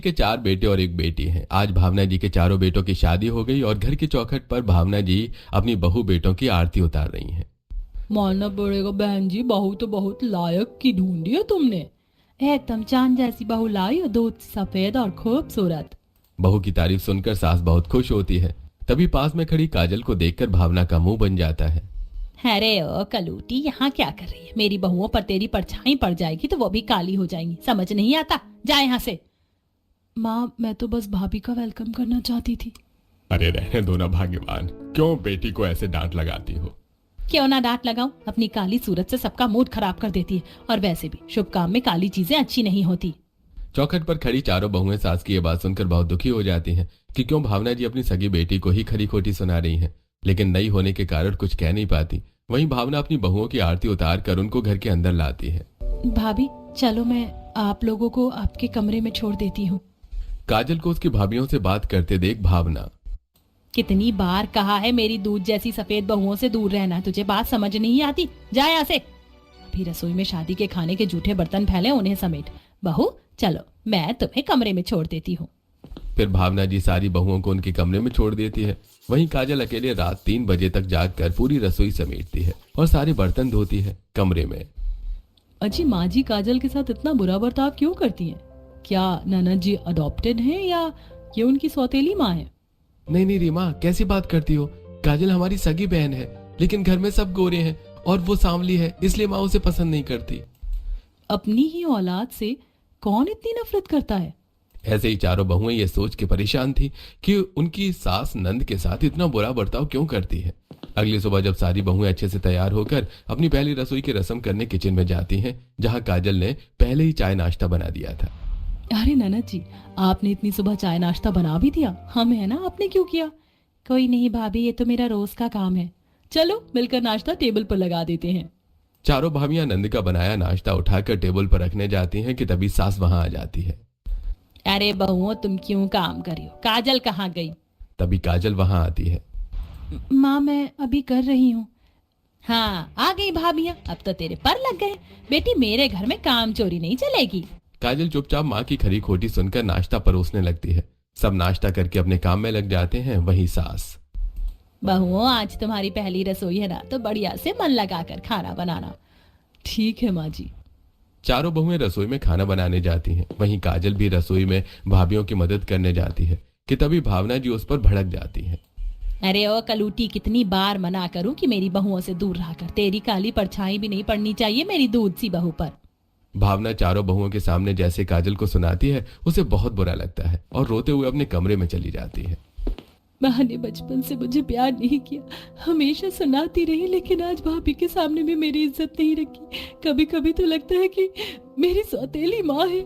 के 4 बेटे और 1 बेटी हैं। आज भावना जी के चारों बेटों की शादी हो गई और घर की चौखट पर भावना जी अपनी बहू बेटों की आरती उतार रही हैं। मानना पड़ेगा बहन जी, बहू तो बहुत लायक की ढूंढी है तुमने। एकदम चांद जैसी बहू लाई हो, दूध सफेद और खूबसूरत। बहू की तारीफ सुनकर सास बहुत खुश होती है। तभी पास में खड़ी काजल को देखकर भावना का मुंह बन जाता है। अरे ओ कलूटी, यहाँ क्या कर रही है? मेरी बहुओं पर तेरी परछाई पड़ जाएगी तो वो भी काली हो जाएंगी। समझ नहीं आता, जा यहाँ से। माँ, मैं तो बस भाभी का वेलकम करना चाहती थी। अरे रहने दो ना भाग्यवान, क्यों बेटी को ऐसे डांट लगाती हो? क्यों ना डांट लगाऊं? अपनी काली सूरत से सबका मूड खराब कर देती है, और वैसे भी शुभ काम में काली चीजें अच्छी नहीं होती। चौखट पर खड़ी चारों बहुएं सास की ये बात सुनकर बहुत दुखी हो जाती हैं कि क्यों भावना जी अपनी सगी बेटी को ही खरी खोटी सुना रही हैं, लेकिन नई होने के कारण कुछ कह नहीं पाती। वहीं भावना अपनी बहुओं की आरती उतार कर उनको घर के अंदर लाती है। भाभी चलो, मैं आप लोगों को आपके कमरे में छोड़ देती हूँ। काजल को उसकी भाभियों से बात करते देख भावना, कितनी बार कहा है मेरी दूध जैसी सफेद बहुओं से दूर रहना, तुझे बात समझ नहीं आती? जा यहाँ से। अभी रसोई में शादी के खाने के जूठे बर्तन फैले, उन्हें समेट। बहू चलो, मैं तुम्हें कमरे में छोड़ देती हूँ। फिर भावना जी सारी बहुओं को उनके कमरे में छोड़ देती है। वहीं काजल अकेले रात 3 बजे तक जागकर पूरी रसोई समेटती है और सारे बर्तन धोती है कमरे में। अजी, माँ जी काजल के साथ इतना बुरा बर्ताव क्यों करती हैं? क्या ननद जी अडॉप्टेड हैं या ये उनकी सौतेली माँ है? नहीं नहीं रीमा, कैसी बात करती हो? काजल हमारी सगी बहन है, लेकिन घर में सब गोरे हैं और वो सांवली है, इसलिए माँ उसे पसंद नहीं करती। अपनी ही औलाद से कौन इतनी नफरत करता है? ऐसे ही चारों बहुएं ये सोच के परेशान थी कि उनकी सास नंद के साथ इतना बुरा बर्ताव क्यों करती है। अगली सुबह जब सारी बहुएं अच्छे से तैयार होकर अपनी पहली रसोई की रस्म करने किचन में जाती हैं, जहां काजल ने पहले ही चाय नाश्ता बना दिया था। अरे ननद जी, आपने इतनी सुबह चाय नाश्ता बना भी दिया? हम है ना, आपने क्यों किया? कोई नहीं भाभी, ये तो मेरा रोज का काम है। चलो मिलकर नाश्ता टेबल पर लगा देते हैं। चारों भाभियां नंद का बनाया नाश्ता उठाकर टेबल पर रखने जाती हैं कि तभी सास वहां आ जाती है। अरे बहुओं, तुम क्यों काम कर रही हो? काजल कहाँ गई? तभी काजल वहां आती है। माँ, मैं अभी कर रही हूँ। हाँ, आ गई भाभियाँ, अब तो तेरे पर लग गए। बेटी, मेरे घर में काम चोरी नहीं चलेगी। काजल चुपचाप माँ की खरी खोटी सुनकर नाश्ता परोसने लगती है। सब नाश्ता करके अपने काम में लग जाते हैं। वहीं सास, बहुओं, आज तुम्हारी पहली रसोई है ना, तो बढ़िया से मन लगाकर खाना बनाना। ठीक है माँ जी। चारों बहुएं रसोई में खाना बनाने जाती हैं। वहीं काजल भी रसोई में भाभियों की मदद करने जाती है कि तभी भावना जी उस पर भड़क जाती हैं। अरे ओ कलूटी, कितनी बार मना करूं कि मेरी बहुओं से दूर रहा कर। तेरी काली परछाई भी नहीं पड़नी चाहिए मेरी दूध सी बहू पर। भावना चारों बहुओं के सामने जैसे काजल को सुनाती है, उसे बहुत बुरा लगता है और रोते हुए अपने कमरे में चली जाती है। माँ ने बचपन से मुझे प्यार नहीं किया, हमेशा सुनाती रही, लेकिन आज भाभी के सामने भी मेरी इज्जत नहीं रखी। कभी कभी तो लगता है कि मेरी सौतेली माँ है।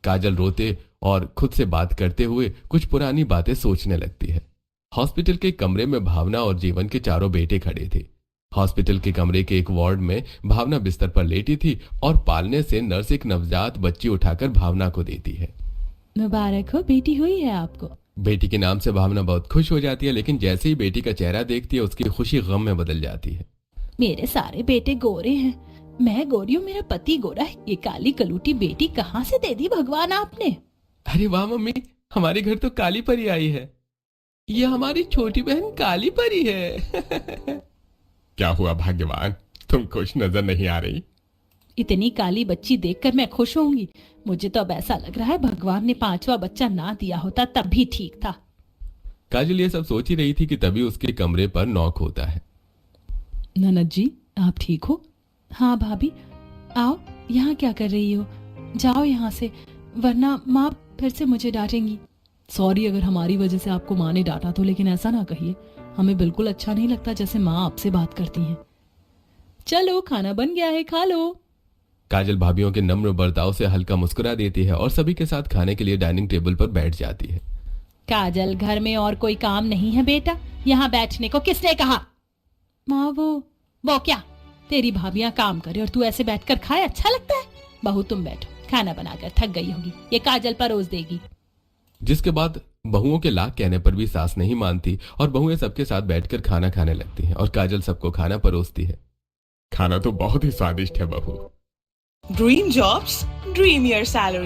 काजल रोते और खुद से बात करते हुए कुछ पुरानी बातें सोचने लगती है। हॉस्पिटल के कमरे में भावना और जीवन के चारों बेटे खड़े थे। हॉस्पिटल के कमरे के एक वार्ड में भावना बिस्तर पर लेटी थी और पालने से नर्स एक नवजात बच्ची उठाकर भावना को देती है। मुबारक हो, बेटी हुई है आपको। बेटी के नाम से भावना बहुत खुश हो जाती है, लेकिन जैसे ही बेटी का चेहरा देखती है, उसकी खुशी गम में बदल जाती है। मेरे सारे बेटे गोरे हैं, मैं गोरी हूँ, मेरा पति गोरा है। ये काली कलूटी बेटी कहाँ से दे दी भगवान आपने? अरे वाह मम्मी, हमारे घर तो काली परी आई है। ये हमारी छोटी बहन काली परी है। क्या हुआ भाग्यवान, तुम खुश नजर नहीं आ रही? इतनी काली बच्ची देखकर मैं खुश होंगी? मुझे तो अब ऐसा लग रहा है भगवान ने 5वां बच्चा ना दिया होता तब भी ठीक था। काजल ये सब सोच ही रही थी कि तभी उसके कमरे पर नॉक होता है। ननद जी, आप ठीक हो? हाँ भाभी, आओ, यहाँ क्या कर रही हो? जाओ यहाँ से, वरना माँ फिर से मुझे डांटेंगी। सॉरी अगर हमारी वजह से आपको माँ ने डांटा तो, लेकिन ऐसा ना कहिए, हमें बिल्कुल अच्छा नहीं लगता जैसे माँ आपसे बात करती हैं। चलो खाना बन गया है, खा लो। काजल भाभियों के नम्र बर्ताव से हल्का मुस्कुरा देती है और सभी के साथ खाने के लिए डाइनिंग टेबल पर बैठ जाती है। काजल, घर में और कोई काम नहीं है बेटा? यहाँ बैठने को किसने कहा? माँ, वो क्या? तेरी भाभियां काम करे और तू ऐसे बैठकर खाए, अच्छा लगता है? बहू तुम बैठो, खाना बनाकर थक गई होगी, ये काजल परोस देगी। जिसके बाद बहुओं के लाख कहने पर भी सास नहीं मानती और बहुएं सबके साथ बैठकर खाना खाने लगती हैं और काजल सबको खाना परोसती है। खाना तो बहुत ही स्वादिष्ट है बहू। Dream jobs, dream your salary.